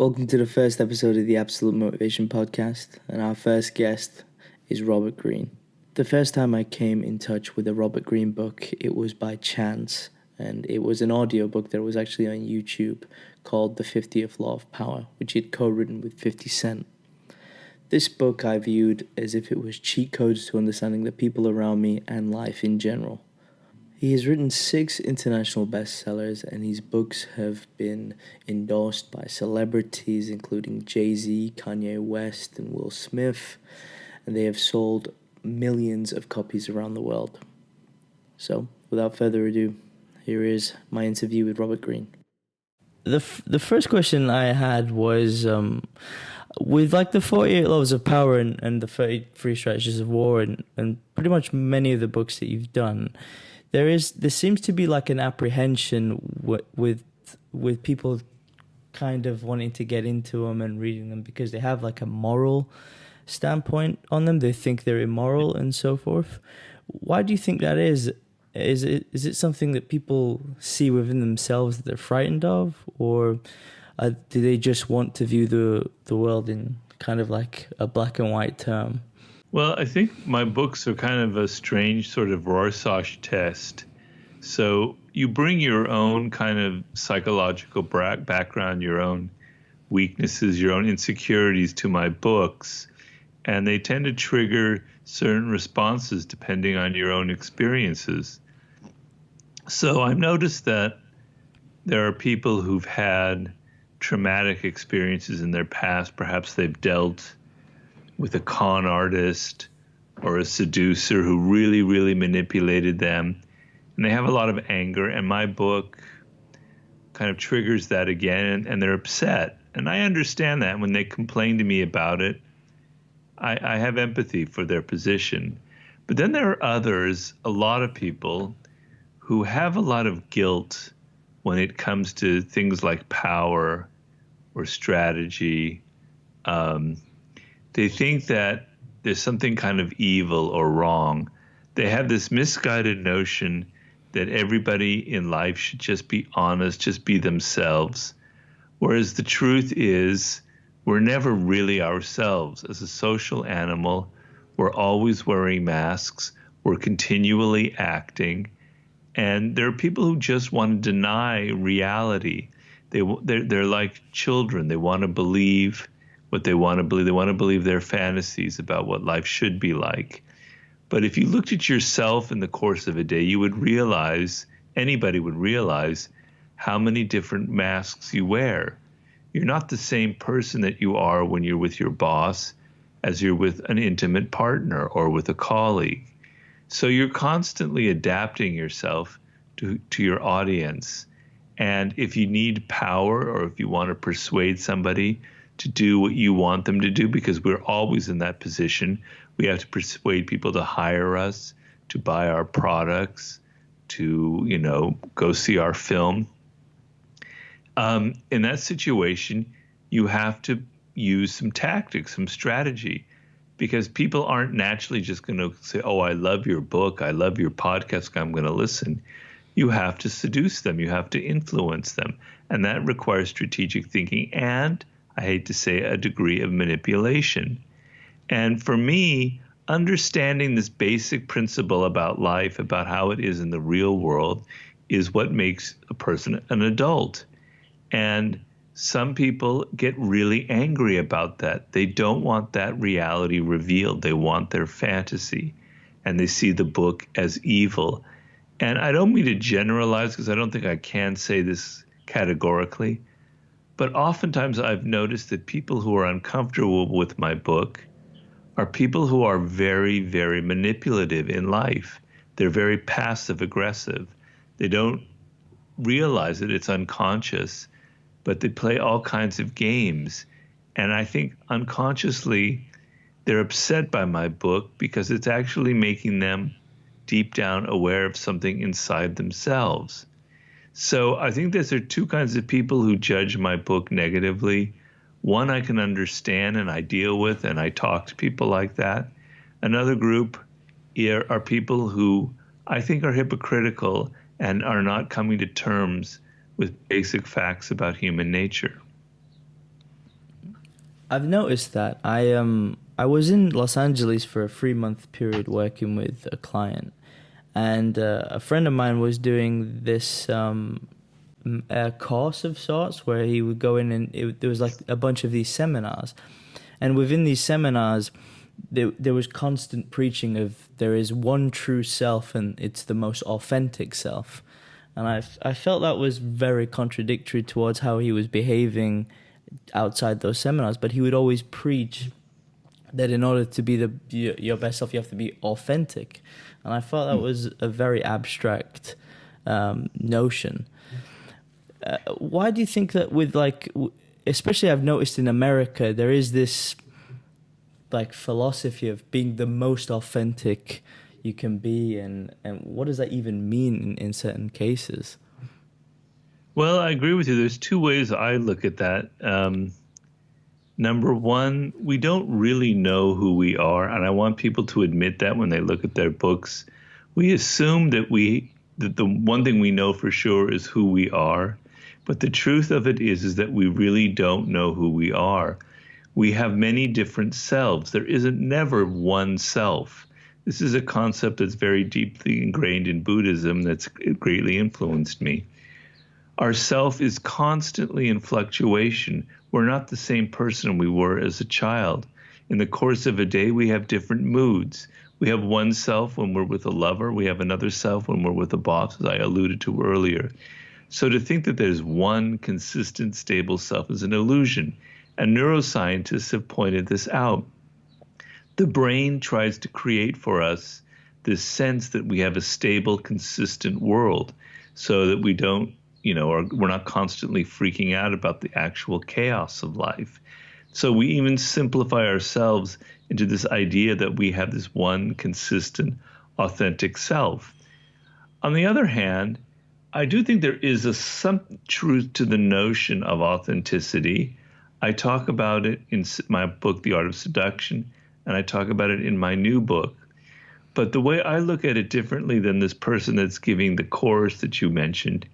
Welcome to the first episode of the Absolute Motivation Podcast, and our first guest is Robert Greene. The first time I came in touch with a Robert Greene book, it was by chance, and it was an audiobook that was actually on YouTube called The 50th Law of Power, which he'd co-written with 50 Cent. This book I viewed as if it was cheat codes to understanding the people around me and life in general. He has written 6 international bestsellers, and his books have been endorsed by celebrities including Jay-Z, Kanye West, and Will Smith, and they have sold millions of copies around the world. So, without further ado, here is my interview with Robert Greene. The first question I had was, with like the 48 Laws of Power and the 33 Strategies of War and pretty much many of the books that you've done, there seems to be like an apprehension with people kind of wanting to get into them and reading them because they have like a moral standpoint on them. They think they're immoral and so forth. Why do you think that is? Is it something that people see within themselves that they're frightened of, or do they just want to view the world in kind of like a black and white term? Well, I think my books are kind of a strange sort of Rorschach test. So you bring your own kind of psychological background, your own weaknesses, your own insecurities to my books, and they tend to trigger certain responses depending on your own experiences. So I've noticed that there are people who've had traumatic experiences in their past. Perhaps they've dealt with a con artist or a seducer who really, really manipulated them. And they have a lot of anger. And my book kind of triggers that again, and they're upset. And I understand that. When they complain to me about it, I have empathy for their position. But then there are others, a lot of people, who have a lot of guilt when it comes to things like power or strategy. They think that there's something kind of evil or wrong. They have this misguided notion that everybody in life should just be honest, just be themselves. Whereas the truth is, we're never really ourselves. As a social animal, we're always wearing masks. We're continually acting. And there are people who just want to deny reality. They're like children. They want to believe what they want to believe. They want to believe their fantasies about what life should be like. But if you looked at yourself in the course of a day, you would realize, anybody would realize, how many different masks you wear. You're not the same person that you are when you're with your boss as you're with an intimate partner or with a colleague. So you're constantly adapting yourself to your audience. And if you need power, or if you want to persuade somebody to do what you want them to do, because we're always in that position. We have to persuade people to hire us, to buy our products, to, go see our film. In that situation, you have to use some tactics, some strategy, because people aren't naturally just going to say, oh, I love your book, I love your podcast, I'm going to listen. You have to seduce them. You have to influence them. And that requires strategic thinking and, I hate to say, a degree of manipulation. And for me, understanding this basic principle about life, about how it is in the real world, is what makes a person an adult. And some people get really angry about that. They don't want that reality revealed. They want their fantasy, and they see the book as evil. And I don't mean to generalize, because I don't think I can say this categorically, but oftentimes I've noticed that people who are uncomfortable with my book are people who are very, very manipulative in life. They're very passive aggressive. They don't realize that it's unconscious, but they play all kinds of games. And I think unconsciously they're upset by my book because it's actually making them deep down aware of something inside themselves. So I think there are 2 kinds of people who judge my book negatively. One I can understand and I deal with, and I talk to people like that. Another group are people who I think are hypocritical and are not coming to terms with basic facts about human nature. I've noticed that. I was in Los Angeles for a 3 month period working with a client, and a friend of mine was doing this a course of sorts where he would go in and there was like a bunch of these seminars, and within these seminars, there was constant preaching of there is one true self and it's the most authentic self, and I felt that was very contradictory towards how he was behaving outside those seminars. But he would always preach that in order to be your best self, you have to be authentic, and I thought that was a very abstract notion. Why do you think that with especially I've noticed in America, there is this like philosophy of being the most authentic you can be, and what does that even mean in certain cases? Well, I agree with you. There's two ways I look at that. Number one, we don't really know who we are, and I want people to admit that when they look at their books. We assume that the one thing we know for sure is who we are, but the truth of it is that we really don't know who we are. We have many different selves. There isn't never one self. This is a concept that's very deeply ingrained in Buddhism that's greatly influenced me. Our self is constantly in fluctuation. We're not the same person we were as a child. In the course of a day, we have different moods. We have one self when we're with a lover. We have another self when we're with a boss, as I alluded to earlier. So to think that there's one consistent, stable self is an illusion. And neuroscientists have pointed this out. The brain tries to create for us this sense that we have a stable, consistent world so that we don't, or we're not constantly freaking out about the actual chaos of life. So we even simplify ourselves into this idea that we have this one consistent, authentic self. On the other hand, I do think there is some truth to the notion of authenticity. I talk about it in my book, The Art of Seduction, and I talk about it in my new book. But the way I look at it differently than this person that's giving the course that you mentioned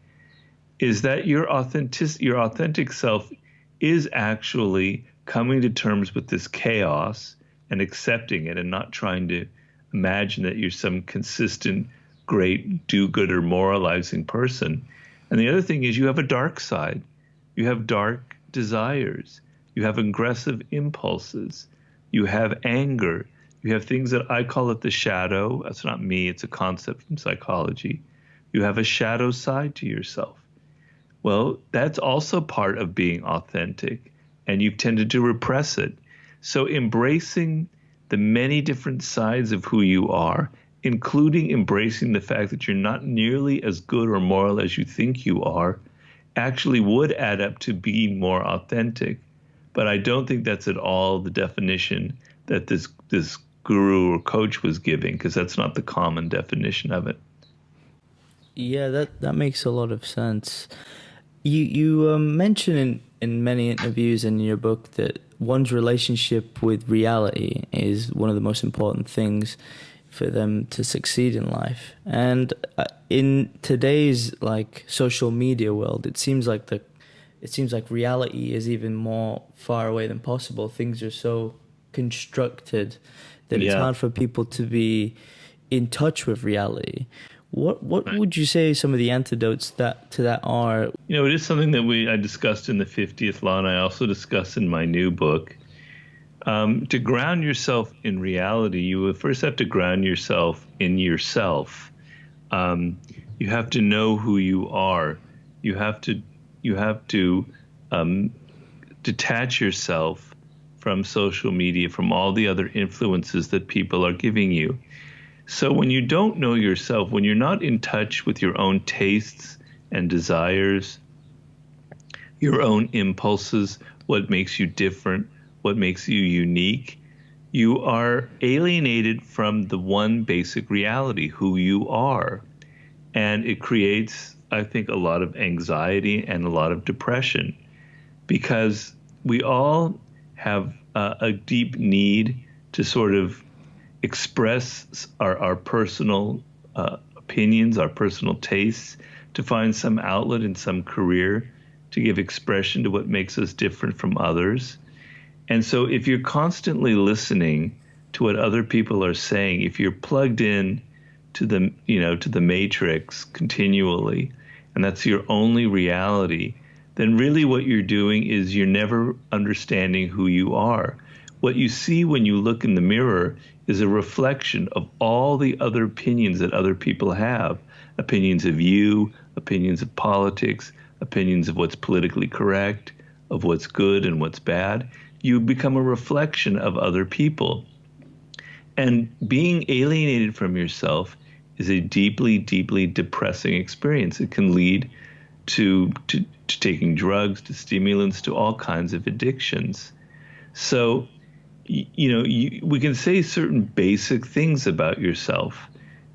is that your authentic self is actually coming to terms with this chaos and accepting it and not trying to imagine that you're some consistent, great, do-gooder, moralizing person. And the other thing is you have a dark side. You have dark desires. You have aggressive impulses. You have anger. You have things that I call it the shadow. That's not me. It's a concept from psychology. You have a shadow side to yourself. Well, that's also part of being authentic, and you've tended to repress it. So embracing the many different sides of who you are, including embracing the fact that you're not nearly as good or moral as you think you are, actually would add up to being more authentic. But I don't think that's at all the definition that this guru or coach was giving, because that's not the common definition of it. Yeah, that makes a lot of sense. You mention in many interviews and in your book that one's relationship with reality is one of the most important things for them to succeed in life. And in today's social media world, it seems like reality is even more far away than possible. Things are so constructed that it's hard for people to be in touch with reality. What would you say some of the antidotes to that are? It is something that I discussed in the 50th Law, and I also discuss in my new book. To ground yourself in reality, you would first have to ground yourself in yourself. You have to know who you are. You have to detach yourself from social media, from all the other influences that people are giving you. So when you don't know yourself, when you're not in touch with your own tastes and desires, your own impulses, what makes you different, what makes you unique, you are alienated from the one basic reality, who you are. And it creates, I think, a lot of anxiety and a lot of depression, because we all have a deep need to sort of express our personal opinions, our personal tastes, to find some outlet in some career, to give expression to what makes us different from others. And so if you're constantly listening to what other people are saying, if you're plugged in to the, to the matrix continually, and that's your only reality, then really what you're doing is you're never understanding who you are. What you see when you look in the mirror is a reflection of all the other opinions that other people have. Opinions of you, opinions of politics, opinions of what's politically correct, of what's good and what's bad. You become a reflection of other people. And being alienated from yourself is a deeply, deeply depressing experience. It can lead to taking drugs, to stimulants, to all kinds of addictions. So, we can say certain basic things about yourself.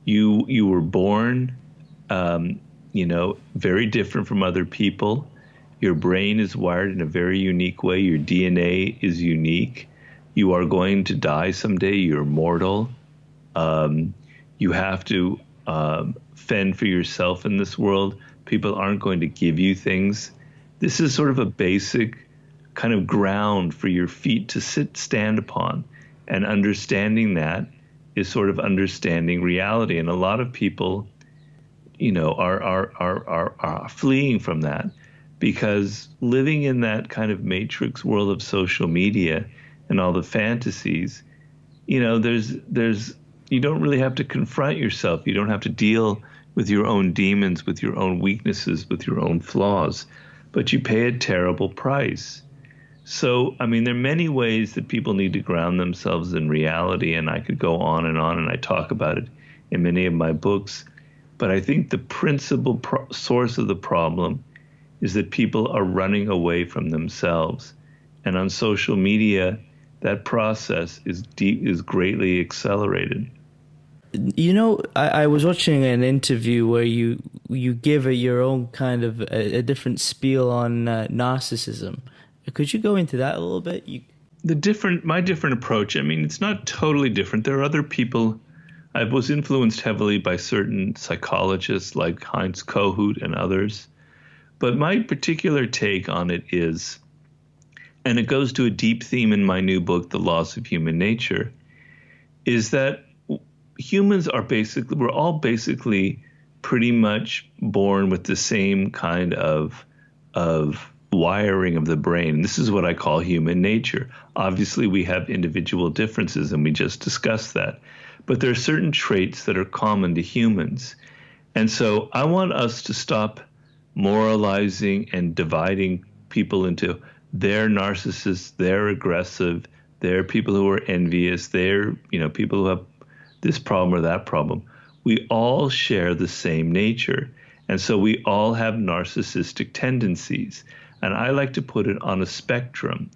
You were born, very different from other people. Your brain is wired in a very unique way. Your DNA is unique. You are going to die someday. You're mortal. You have to fend for yourself in this world. People aren't going to give you things. This is sort of a basic kind of ground for your feet to stand upon. And understanding that is sort of understanding reality. And a lot of people, are fleeing from that, because living in that kind of matrix world of social media and all the fantasies, there's you don't really have to confront yourself. You don't have to deal with your own demons, with your own weaknesses, with your own flaws, but you pay a terrible price. So, there are many ways that people need to ground themselves in reality, and I could go on, and I talk about it in many of my books. But I think the principal source of the problem is that people are running away from themselves. And on social media, that process is greatly accelerated. I was watching an interview where you give your own kind of a different spiel on narcissism. Could you go into that a little bit? My different approach, it's not totally different. There are other people. I was influenced heavily by certain psychologists like Heinz Kohut and others. But my particular take on it is, and it goes to a deep theme in my new book, The Laws of Human Nature, is that we're all basically pretty much born with the same kind of wiring of the brain. This is what I call human nature. Obviously, we have individual differences, and we just discussed that. But there are certain traits that are common to humans. And so I want us to stop moralizing and dividing people into they're narcissists, they're aggressive, they're people who are envious, they're people who have this problem or that problem. We all share the same nature. And so we all have narcissistic tendencies. And I like to put it on a spectrum.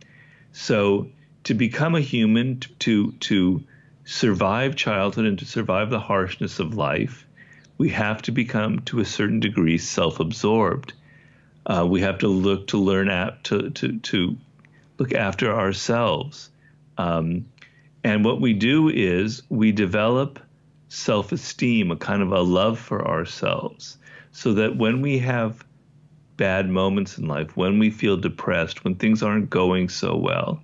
So to become a human, to survive childhood and to survive the harshness of life, we have to become, to a certain degree, self-absorbed. We have to look to look after ourselves. And what we do is we develop self-esteem, a kind of a love for ourselves, so that when we have bad moments in life, when we feel depressed, when things aren't going so well,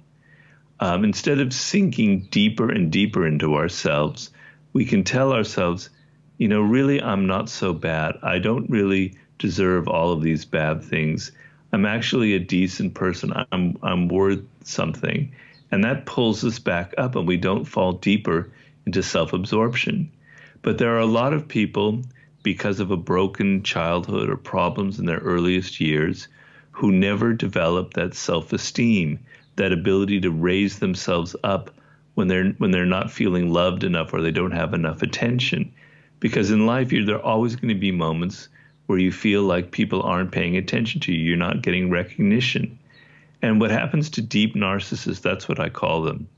instead of sinking deeper and deeper into ourselves, we can tell ourselves, really, I'm not so bad. I don't really deserve all of these bad things. I'm actually a decent person. I'm worth something. And that pulls us back up, and we don't fall deeper into self-absorption. But there are a lot of people, because of a broken childhood or problems in their earliest years, who never develop that self-esteem, that ability to raise themselves up when they're not feeling loved enough or they don't have enough attention. Because in life, there are always going to be moments where you feel like people aren't paying attention to you. You're not getting recognition. And what happens to deep narcissists, that's what I call them,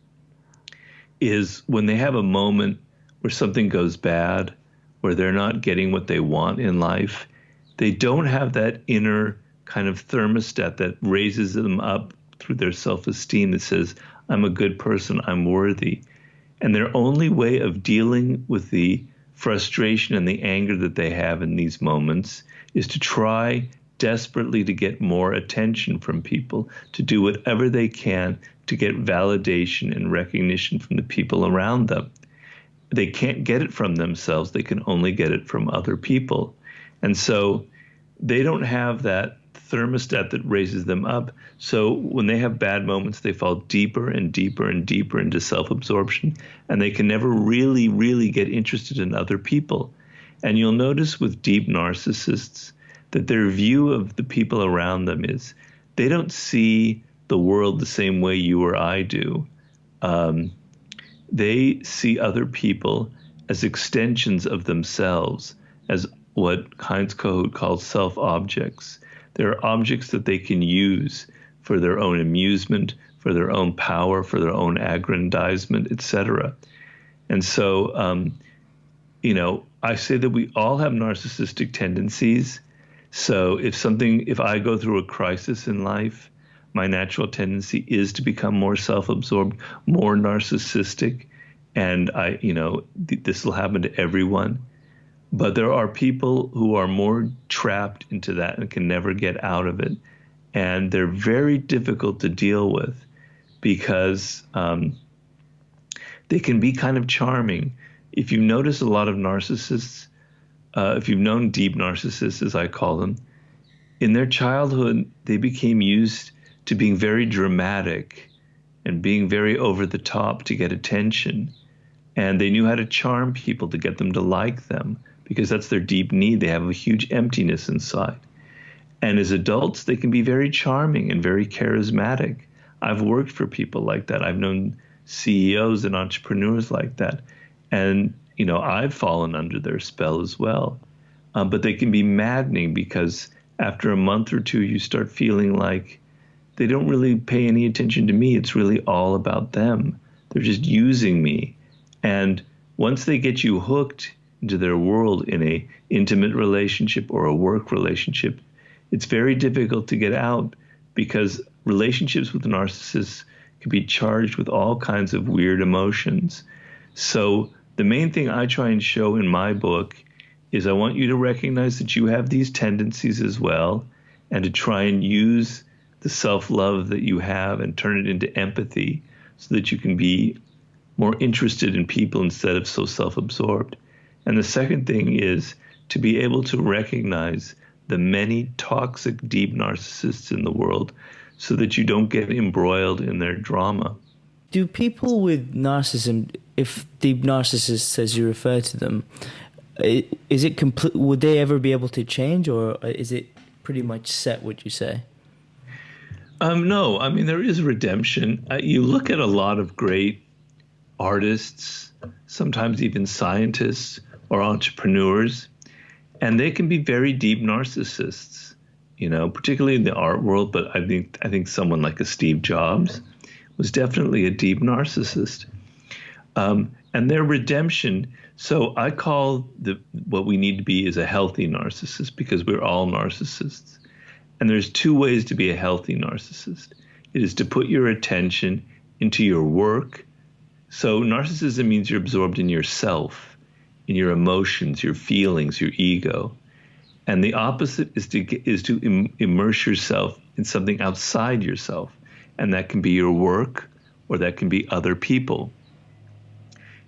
is when they have a moment where something goes bad, where they're not getting what they want in life, they don't have that inner kind of thermostat that raises them up through their self-esteem that says, I'm a good person, I'm worthy. And their only way of dealing with the frustration and the anger that they have in these moments is to try desperately to get more attention from people, to do whatever they can to get validation and recognition from the people around them. They can't get it from themselves. They can only get it from other people. And so they don't have that thermostat that raises them up. So when they have bad moments, they fall deeper and deeper and deeper into self-absorption, and they can never really, really get interested in other people. And you'll notice with deep narcissists that their view of the people around them is they don't see the world the same way you or I do. They see other people as extensions of themselves, as what Heinz Kohut calls self-objects. They're objects that they can use for their own amusement, for their own power, for their own aggrandizement, etc. And so, I say that we all have narcissistic tendencies. So if I go through a crisis in life, my natural tendency is to become more self-absorbed, more narcissistic, and this will happen to everyone. But there are people who are more trapped into that and can never get out of it. And they're very difficult to deal with because they can be kind of charming. If you notice a lot of narcissists, if you've known deep narcissists, as I call them, in their childhood, they became used to being very dramatic and being very over the top to get attention. And they knew how to charm people to get them to like them, because that's their deep need. They have a huge emptiness inside. And as adults, they can be very charming and very charismatic. I've worked for people like that. I've known CEOs and entrepreneurs like that. And, I've fallen under their spell as well. But they can be maddening because after a month or two, you start feeling like they don't really pay any attention to me. It's really all about them. They're just using me. And once they get you hooked into their world in a intimate relationship or a work relationship, it's very difficult to get out because relationships with narcissists can be charged with all kinds of weird emotions. So the main thing I try and show in my book is I want you to recognize that you have these tendencies as well, and to try and use the self-love that you have and turn it into empathy so that you can be more interested in people instead of so self-absorbed. And the second thing is to be able to recognize the many toxic, deep narcissists in the world so that you don't get embroiled in their drama. Do people with narcissism, if deep narcissists, as you refer to them, is it complete? Would they ever be able to change, or is it pretty much set, would you say? No, I mean, there is redemption. You look at a lot of great artists, sometimes even scientists or entrepreneurs, and they can be very deep narcissists, particularly in the art world. But I think someone like a Steve Jobs was definitely a deep narcissist. And their redemption. So I call what we need to be is a healthy narcissist, because we're all narcissists. And there's two ways to be a healthy narcissist. It is to put your attention into your work. So narcissism means you're absorbed in yourself, in your emotions, your feelings, your ego. And the opposite is to immerse yourself in something outside yourself. And that can be your work, or that can be other people.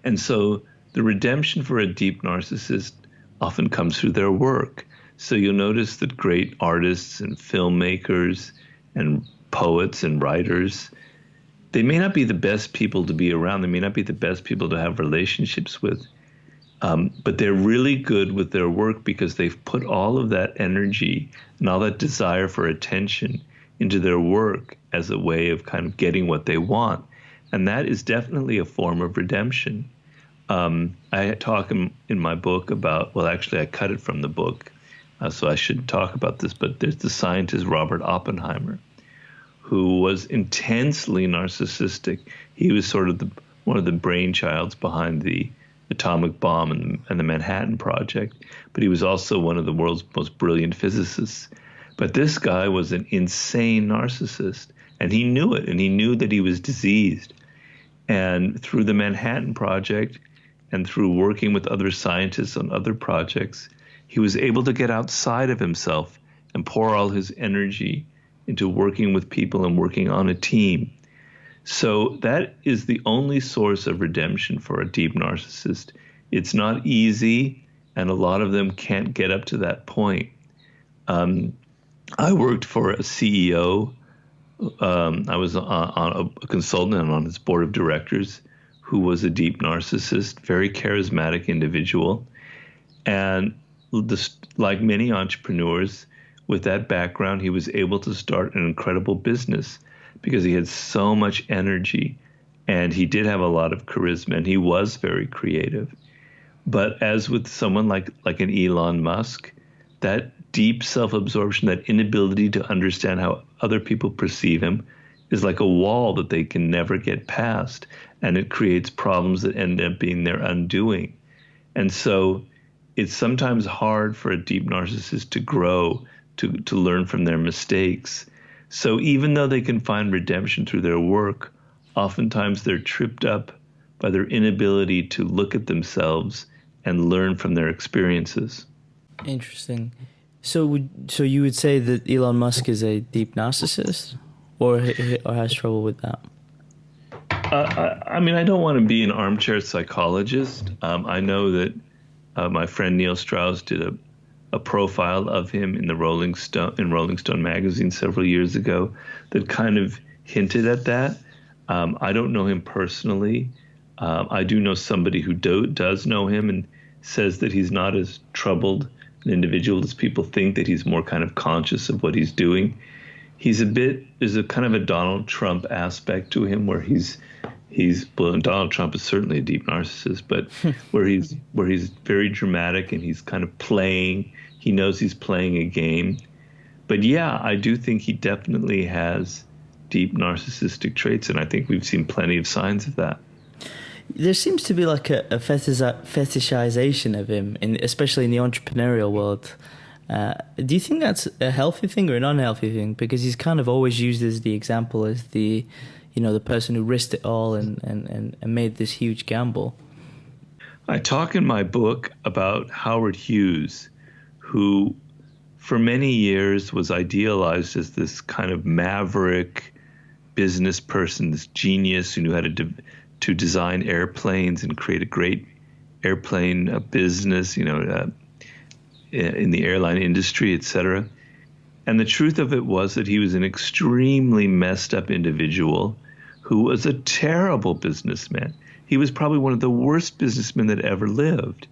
And so the redemption for a deep narcissist often comes through their work. So you'll notice that great artists and filmmakers and poets and writers, they may not be the best people to be around. They may not be the best people to have relationships with. But they're really good with their work because they've put all of that energy and all that desire for attention into their work as a way of kind of getting what they want. And that is definitely a form of redemption. I talk in my book about, well, actually, I cut it from the book, so I shouldn't talk about this, but there's the scientist Robert Oppenheimer, who was intensely narcissistic. He was sort of one of the brainchilds behind the atomic bomb and the Manhattan Project, but he was also one of the world's most brilliant physicists. But this guy was an insane narcissist, and he knew it, and he knew that he was diseased. And through the Manhattan Project and through working with other scientists on other projects, he was able to get outside of himself and pour all his energy into working with people and working on a team. So that is the only source of redemption for a deep narcissist. It's not easy, and a lot of them can't get up to that point. I worked for a CEO. I was on a consultant and on his board of directors who was a deep narcissist, very charismatic individual. And like many entrepreneurs with that background, he was able to start an incredible business because he had so much energy and he did have a lot of charisma and he was very creative. But as with someone like an Elon Musk, that deep self-absorption, that inability to understand how other people perceive him is like a wall that they can never get past. And it creates problems that end up being their undoing. And so it's sometimes hard for a deep narcissist to grow, to learn from their mistakes. So even though they can find redemption through their work, oftentimes they're tripped up by their inability to look at themselves and learn from their experiences. Interesting. So you would say that Elon Musk is a deep narcissist, or has trouble with that? I mean, I don't want to be an armchair psychologist. I know that my friend Neil Strauss did a profile of him in Rolling Stone magazine several years ago that kind of hinted at that. I don't know him personally. I do know somebody who does know him and says that he's not as troubled an individual as people think, that he's more kind of conscious of what he's doing. There's a kind of a Donald Trump aspect to him where well, Donald Trump is certainly a deep narcissist, but where he's very dramatic and he's kind of he knows he's playing a game. But yeah, I do think he definitely has deep narcissistic traits, and I think we've seen plenty of signs of that. There seems to be like a fetishization of him, especially in the entrepreneurial world. Do you think that's a healthy thing or an unhealthy thing? Because he's kind of always used as the example as the person who risked it all and made this huge gamble. I talk in my book about Howard Hughes, who for many years was idealized as this kind of maverick business person, this genius who knew how to design airplanes and create a great airplane business, in the airline industry, etc. And the truth of it was that he was an extremely messed up individual who was a terrible businessman. He was probably one of the worst businessmen that ever lived.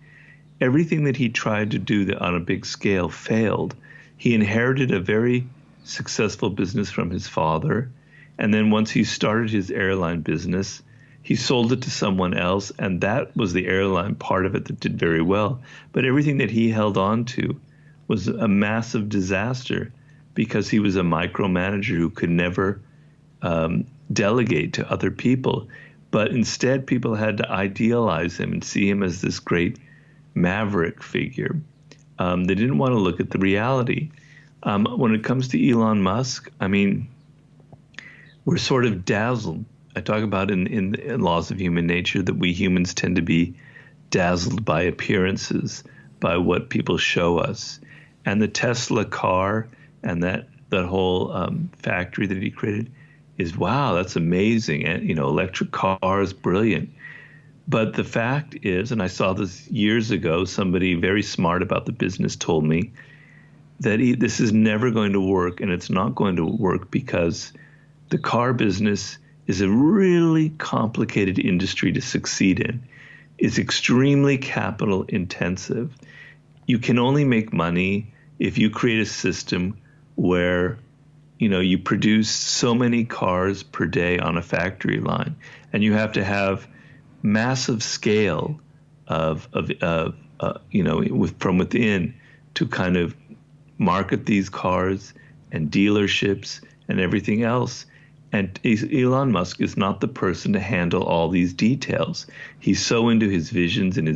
Everything that he tried to do on a big scale failed. He inherited a very successful business from his father. And then once he started his airline business, he sold it to someone else, and that was the airline part of it that did very well. But everything that he held on to was a massive disaster because he was a micromanager who could never delegate to other people. But instead, people had to idealize him and see him as this great maverick figure. They didn't want to look at the reality. When it comes to Elon Musk, I mean, we're sort of dazzled. I talk about in Laws of Human Nature that we humans tend to be dazzled by appearances, by what people show us. And the Tesla car and that whole factory that he created is, wow, that's amazing. And, electric cars, brilliant. But the fact is, and I saw this years ago, somebody very smart about the business told me that this is never going to work, and it's not going to work because the car business is a really complicated industry to succeed in. It's extremely capital intensive. You can only make money if you create a system where, you produce so many cars per day on a factory line, and you have to have massive scale from within to kind of market these cars and dealerships and everything else. And Elon Musk is not the person to handle all these details. He's so into his visions and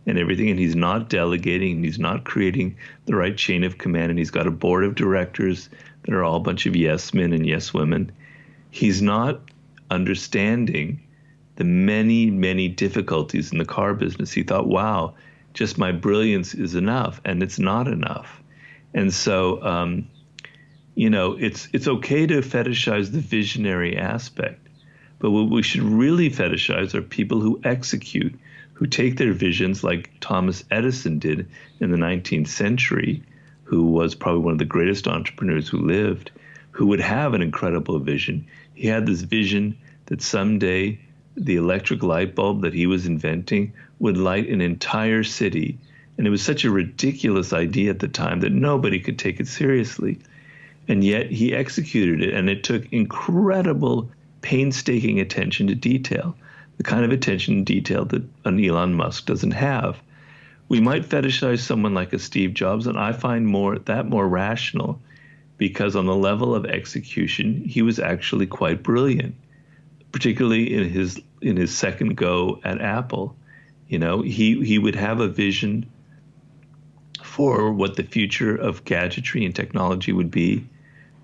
everything, and he's not delegating, and he's not creating the right chain of command, and he's got a board of directors that are all a bunch of yes men and yes women. He's not understanding the many, many difficulties in the car business. He thought, wow, just my brilliance is enough, and it's not enough. And so, it's okay to fetishize the visionary aspect, but what we should really fetishize are people who execute, who take their visions like Thomas Edison did in the 19th century, who was probably one of the greatest entrepreneurs who lived, who would have an incredible vision. He had this vision that someday the electric light bulb that he was inventing would light an entire city. And it was such a ridiculous idea at the time that nobody could take it seriously. And yet he executed it, and it took incredible, painstaking attention to detail, the kind of attention to detail that an Elon Musk doesn't have. We might fetishize someone like a Steve Jobs, and I find more rational, because on the level of execution, he was actually quite brilliant, particularly in his second go at Apple. He would have a vision for what the future of gadgetry and technology would be,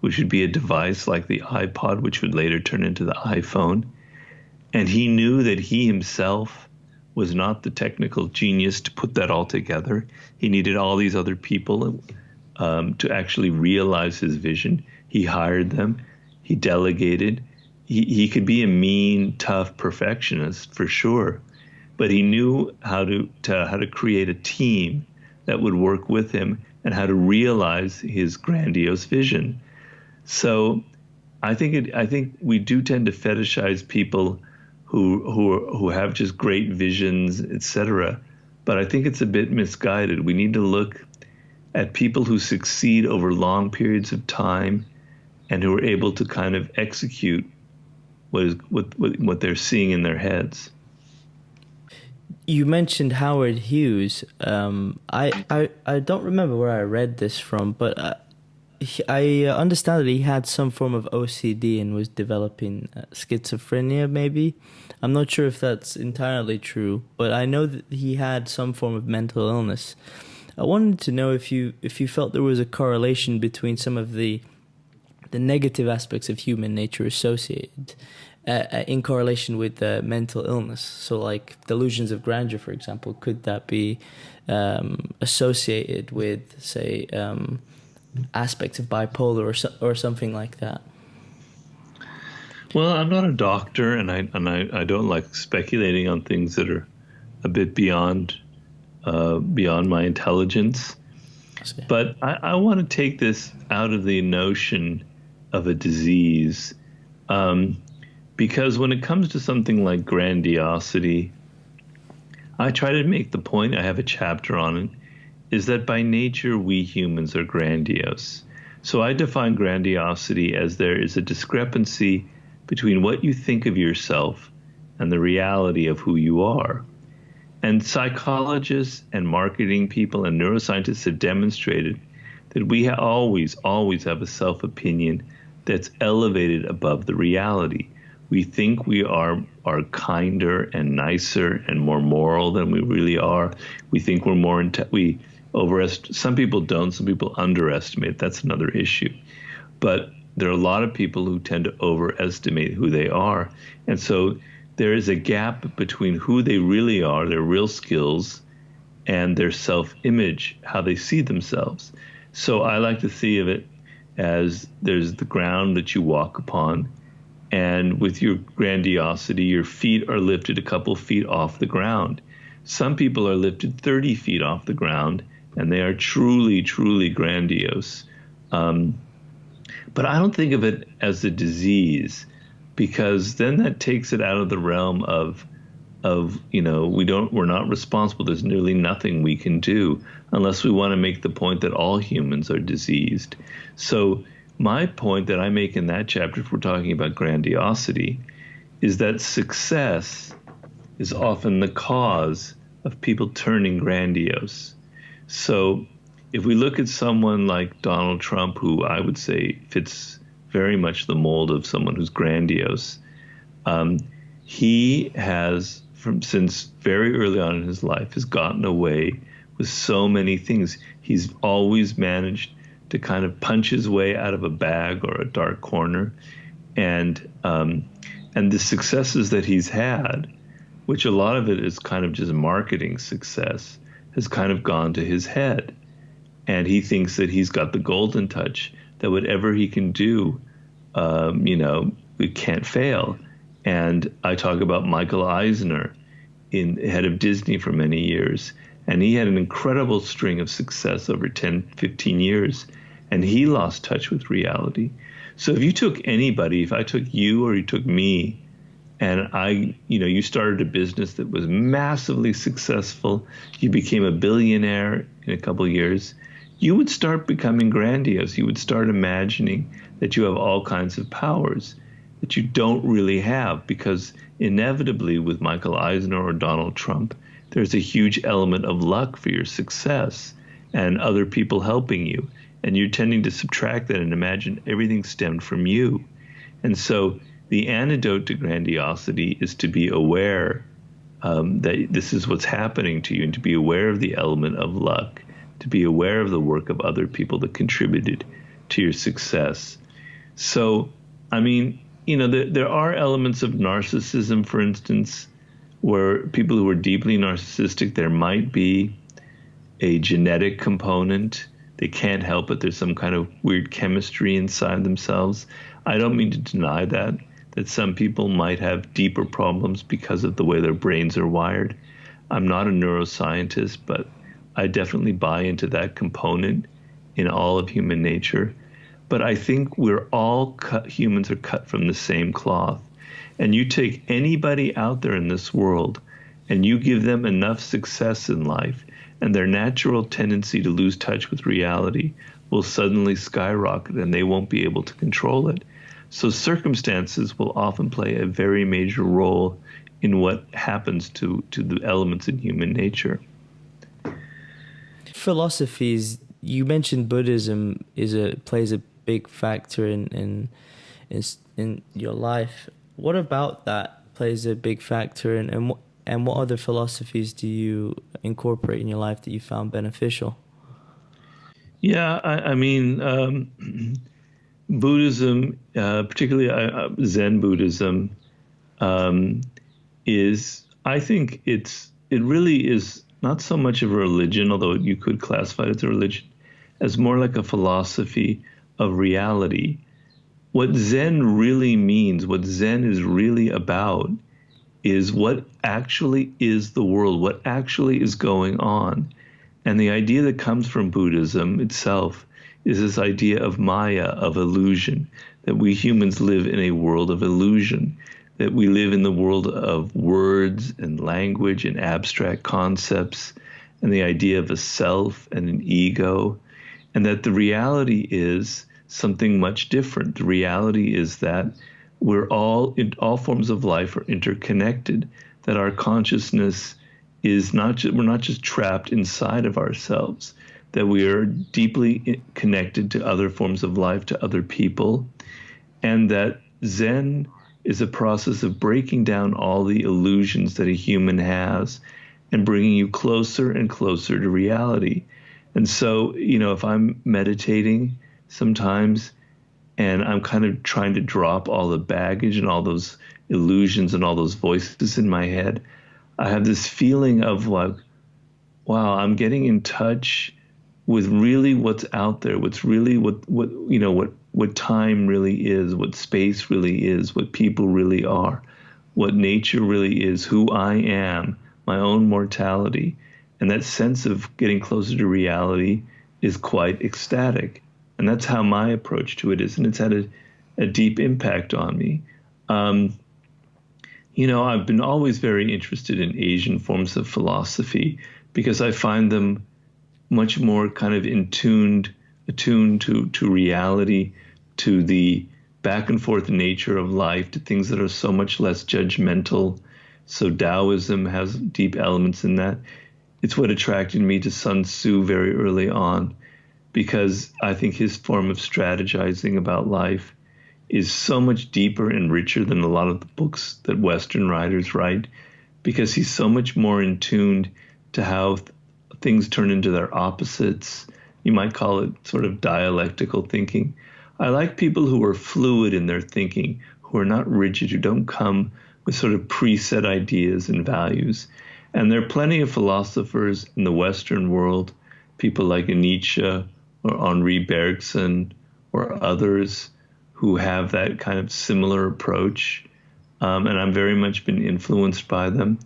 which would be a device like the iPod, which would later turn into the iPhone. And he knew that he himself was not the technical genius to put that all together. He needed all these other people to actually realize his vision. He hired them. He delegated. He could be a mean, tough perfectionist for sure, but he knew how to create a team that would work with him and how to realize his grandiose vision. So I think we do tend to fetishize people who have just great visions, etc. But I think it's a bit misguided. We need to look at people who succeed over long periods of time and who are able to kind of execute what they're seeing in their heads. You mentioned Howard Hughes. I don't remember where I read this from, but I understand that he had some form of OCD and was developing schizophrenia, maybe. I'm not sure if that's entirely true, but I know that he had some form of mental illness. I wanted to know if you felt there was a correlation between some of the negative aspects of human nature associated in correlation with mental illness. So like delusions of grandeur, for example, could that be associated with, say, aspects of bipolar or something like that? Well, I'm not a doctor, and I don't like speculating on things that are a bit beyond my intelligence. But I want to take this out of the notion of a disease, because when it comes to something like grandiosity, I try to make the point, I have a chapter on it, is that by nature we humans are grandiose. So I define grandiosity as there is a discrepancy between what you think of yourself and the reality of who you are. And psychologists and marketing people and neuroscientists have demonstrated that we always have a self-opinion that's elevated above the reality. We think we are kinder and nicer and more moral than we really are. We think we're more some people don't, some people underestimate. That's another issue. But there are a lot of people who tend to overestimate who they are. And so there is a gap between who they really are, their real skills, and their self-image, how they see themselves. So I like to think of it as there's the ground that you walk upon, and with your grandiosity, your feet are lifted a couple feet off the ground. Some people are lifted 30 feet off the ground, and they are truly, truly grandiose. But I don't think of it as a disease, because then that takes it out of the realm of we're not responsible. There's nearly nothing we can do unless we want to make the point that all humans are diseased. So my point that I make in that chapter, if we're talking about grandiosity, is that success is often the cause of people turning grandiose. So if we look at someone like Donald Trump, who I would say fits very much the mold of someone who's grandiose, he has, since very early on in his life, has gotten away with so many things. He's always managed to kind of punch his way out of a bag or a dark corner, and the successes that he's had, which a lot of it is kind of just marketing success, has kind of gone to his head. and he thinks that he's got the golden touch, that whatever he can do, it can't fail. And I talk about Michael Eisner, head of Disney for many years, and he had an incredible string of success over 10, 15 years, and he lost touch with reality. So if you took anybody, if I took you or you took me, and you started a business that was massively successful, you became a billionaire in a couple of years, you would start becoming grandiose. You would start imagining that you have all kinds of powers that you don't really have, because inevitably with Michael Eisner or Donald Trump, there's a huge element of luck for your success and other people helping you. And you're tending to subtract that and imagine everything stemmed from you. And so the antidote to grandiosity is to be aware that this is what's happening to you, and to be aware of the element of luck, to be aware of the work of other people that contributed to your success. So, I mean, there are elements of narcissism, for instance, where people who are deeply narcissistic, there might be a genetic component. They can't help it. There's some kind of weird chemistry inside themselves. I don't mean to deny that some people might have deeper problems because of the way their brains are wired. I'm not a neuroscientist, but I definitely buy into that component in all of human nature. But I think humans are cut from the same cloth. And you take anybody out there in this world and you give them enough success in life, and their natural tendency to lose touch with reality will suddenly skyrocket, and they won't be able to control it. So circumstances will often play a very major role in what happens to the elements in human nature. Philosophies, you mentioned Buddhism plays a big factor in your life. What about that plays a big factor, and what other philosophies do you incorporate in your life that you found beneficial? Yeah, I mean, Buddhism, particularly Zen Buddhism, I think it really is not so much of a religion, although you could classify it as a religion, as more like a philosophy of reality. What Zen really means, what Zen is really about, is what actually is the world, what actually is going on. And the idea that comes from Buddhism itself is this idea of Maya, of illusion, that we humans live in a world of illusion, that we live in the world of words and language and abstract concepts, and the idea of a self and an ego, and that the reality is something much different. The reality is that all forms of life are interconnected, that our consciousness is we're not just trapped inside of ourselves, that we are deeply connected to other forms of life, to other people, and that Zen is a process of breaking down all the illusions that a human has and bringing you closer and closer to reality. And so, if I'm meditating sometimes and I'm kind of trying to drop all the baggage and all those illusions and all those voices in my head, I have this feeling of like, wow, I'm getting in touch with really what's out there, what's really what time really is, what space really is, what people really are, what nature really is, who I am, my own mortality. And that sense of getting closer to reality is quite ecstatic. And that's how my approach to it is. And it's had a deep impact on me. I've been always very interested in Asian forms of philosophy because I find them much more kind of attuned to reality, to the back and forth nature of life, to things that are so much less judgmental. So Taoism has deep elements in that. It's what attracted me to Sun Tzu very early on, because I think his form of strategizing about life is so much deeper and richer than a lot of the books that Western writers write, because he's so much more in tune to how things turn into their opposites. You might call it sort of dialectical thinking. I like people who are fluid in their thinking, who are not rigid, who don't come with sort of preset ideas and values. And there are plenty of philosophers in the Western world people like Nietzsche or Henri Bergson or others who have that kind of similar approach. And I've very much been influenced by them.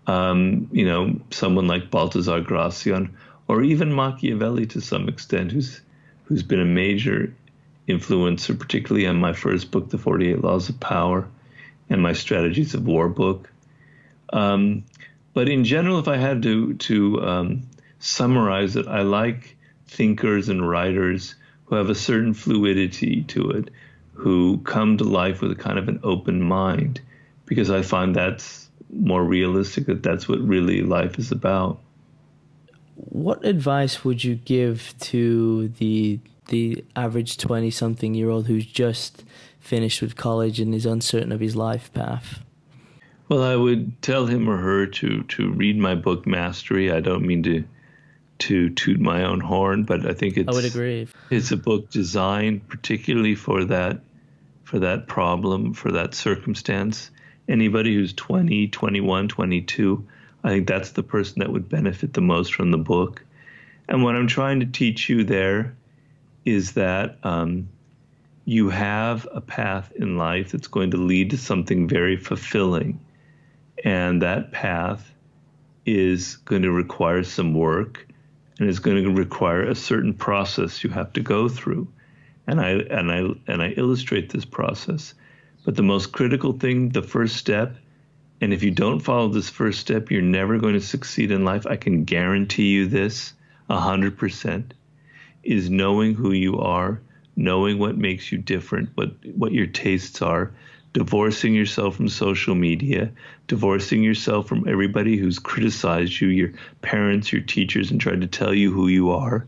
Someone like Baltasar Gracian or even Machiavelli to some extent, who's been a major influencer, particularly on my first book, The 48 Laws of Power, and my Strategies of War book. But in general, if I had to summarize it, I like thinkers and writers who have a certain fluidity to it, who come to life with a kind of an open mind, because I find that's more realistic, that's what really life is about. What advice would you give to the average 20-something-year-old who's just finished with college and is uncertain of his life path? Well, I would tell him or her to read my book, Mastery. I don't mean to toot my own horn, but I think I would agree. It's a book designed particularly for that problem, for that circumstance. Anybody who's 20, 21, 22, I think that's the person that would benefit the most from the book. And what I'm trying to teach you there is that you have a path in life that's going to lead to something very fulfilling. And that path is going to require some work, and it's going to require a certain process you have to go through. And I illustrate this process. But the most critical thing, the first step, and if you don't follow this first step, you're never going to succeed in life. I can guarantee you this 100%, is knowing who you are, knowing what makes you different, what your tastes are, divorcing yourself from social media, divorcing yourself from everybody who's criticized you, your parents, your teachers, and tried to tell you who you are.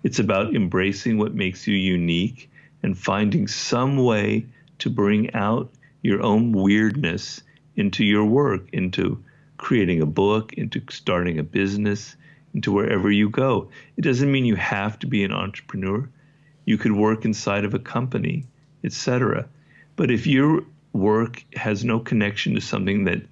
It's about embracing what makes you unique and finding some way to bring out your own weirdness into your work, into creating a book, into starting a business, into wherever you go. It doesn't mean you have to be an entrepreneur. You could work inside of a company, etc. But if your work has no connection to something that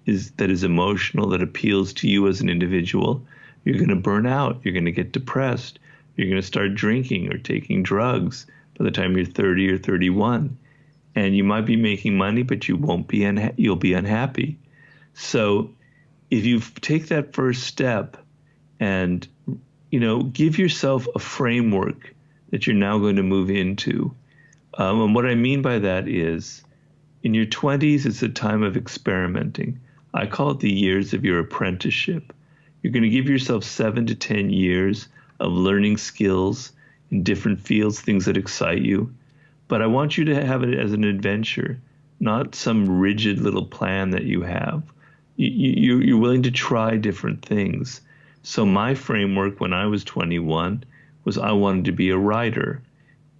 is emotional, that appeals to you as an individual, you're going to burn out. You're going to get depressed. You're going to start drinking or taking drugs by the time you're 30 or 31. And you might be making money, but you won't be you'll be unhappy. So if you take that first step and, give yourself a framework that you're now going to move into. And what I mean by that is, in your 20s, it's a time of experimenting. I call it the years of your apprenticeship. You're going to give yourself 7 to 10 years of learning skills in different fields, things that excite you. But I want you to have it as an adventure, not some rigid little plan that you have. You're willing to try different things. So my framework when I was 21 was I wanted to be a writer.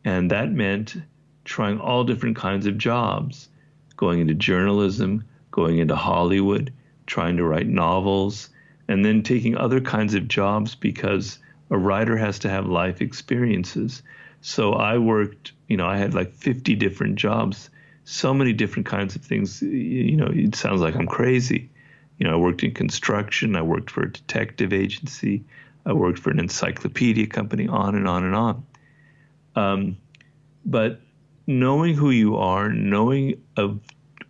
And that meant trying all different kinds of jobs, going into journalism, going into Hollywood, trying to write novels, and then taking other kinds of jobs because a writer has to have life experiences. So I worked, I had like 50 different jobs, so many different kinds of things. It sounds like I'm crazy. I worked in construction. I worked for a detective agency. I worked for an encyclopedia company, on and on and on. But knowing who you are, knowing an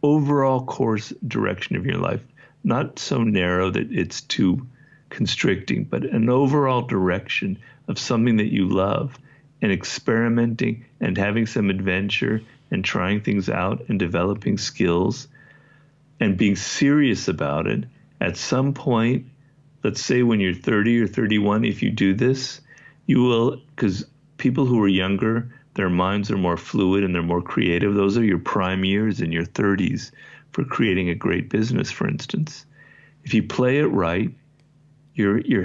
overall course direction of your life, not so narrow that it's too constricting, but an overall direction of something that you love, and experimenting and having some adventure and trying things out and developing skills and being serious about it. At some point, let's say when you're 30 or 31, if you do this, you will, because people who are younger, their minds are more fluid and they're more creative. Those are your prime years in your 30s for creating a great business, for instance. If you play it right, your